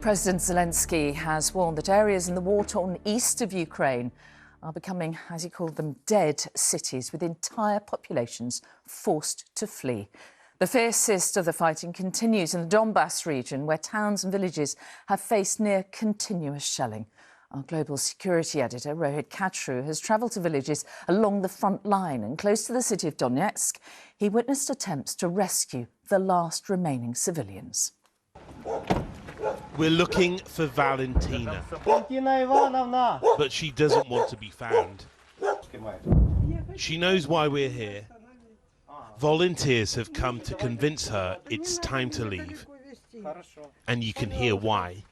President Zelensky has warned that areas in the war-torn east of Ukraine are becoming, as he called them, dead cities with entire populations forced to flee. The fiercest of the fighting continues in the Donbas region, where towns and villages have faced near continuous shelling. Our global security editor, Rohit Kachru, has travelled to villages along the front line, and close to the city of Donetsk, he witnessed attempts to rescue the last remaining civilians. We're looking for Valentina, but she doesn't want to be found. She knows why we're here. Volunteers have come to convince her it's time to leave, and you can hear why.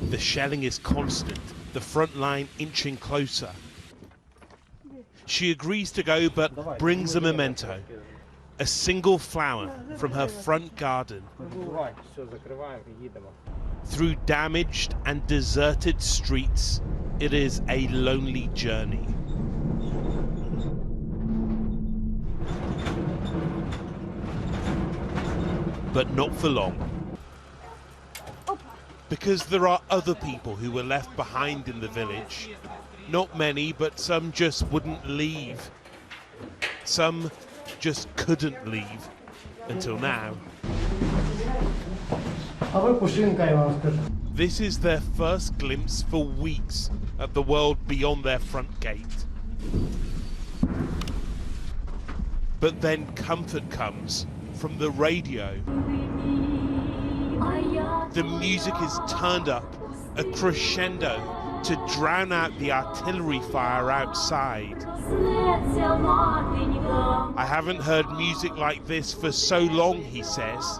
The shelling is constant, the front line inching closer. She agrees to go, but brings a memento. A single flower from her front garden. Through damaged and deserted streets, it is a lonely journey. But not for long. Because there are other people who were left behind in the village. Not many, but some just wouldn't leave. Some just couldn't leave until now. This is their first glimpse for weeks at the world beyond their front gate. But then comfort comes from the radio. The music is turned up, a crescendo, to drown out the artillery fire outside. I haven't heard music like this for so long, he says.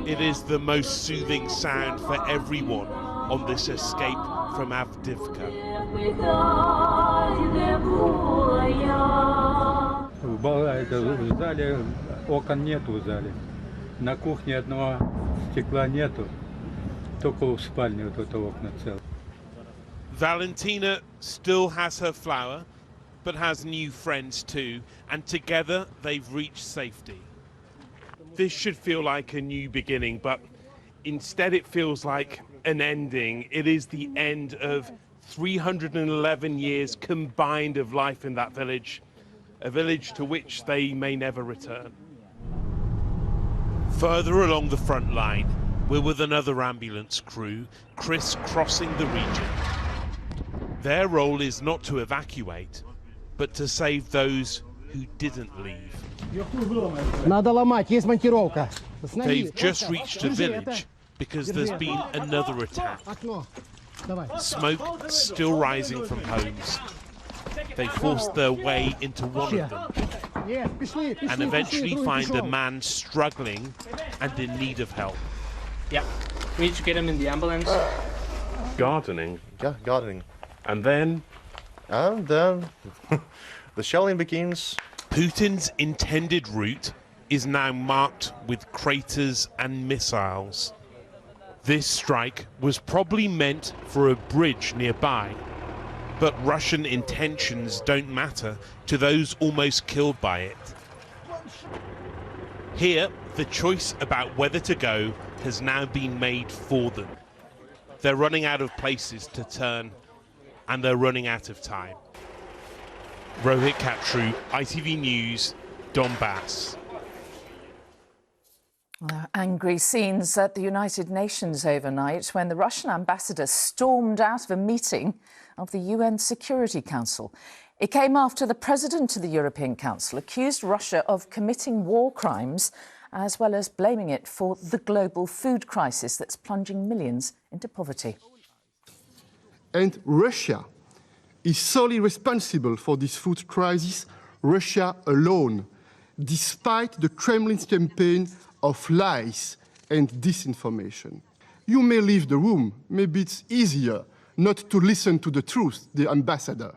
It is the most soothing sound for everyone on this escape from Avdiivka. В зале окон нету в зале. На кухне одного стекла нету. Только в спальне вот это окна целое. Valentina still has her flower, but has new friends too, and together they've reached safety. This should feel like a new beginning, but instead it feels like an ending. It is the end of 311 years combined of life in that village, a village to which they may never return. Further along the front line, we're with another ambulance crew, crisscrossing the region. Their role is not to evacuate, but to save those who didn't leave. They've just reached a village because there's been another attack. Smoke still rising from homes. They forced their way into one of them and eventually find a man struggling and in need of help. Yeah, we need to get him in the ambulance. Gardening? Yeah, gardening. And then? And then the shelling begins. Putin's intended route is now marked with craters and missiles. This strike was probably meant for a bridge nearby, but Russian intentions don't matter to those almost killed by it. Here, the choice about whether to go has now been made for them. They're running out of places to turn, and they're running out of time. Rohit Kachru, ITV News, Donbas. Angry scenes at the United Nations overnight when the Russian ambassador stormed out of a meeting of the UN Security Council. It came after the president of the European Council accused Russia of committing war crimes, as well as blaming it for the global food crisis that's plunging millions into poverty. And Russia is solely responsible for this food crisis, Russia alone, despite the Kremlin's campaign of lies and disinformation. You may leave the room. Maybe it's easier not to listen to the truth, the ambassador.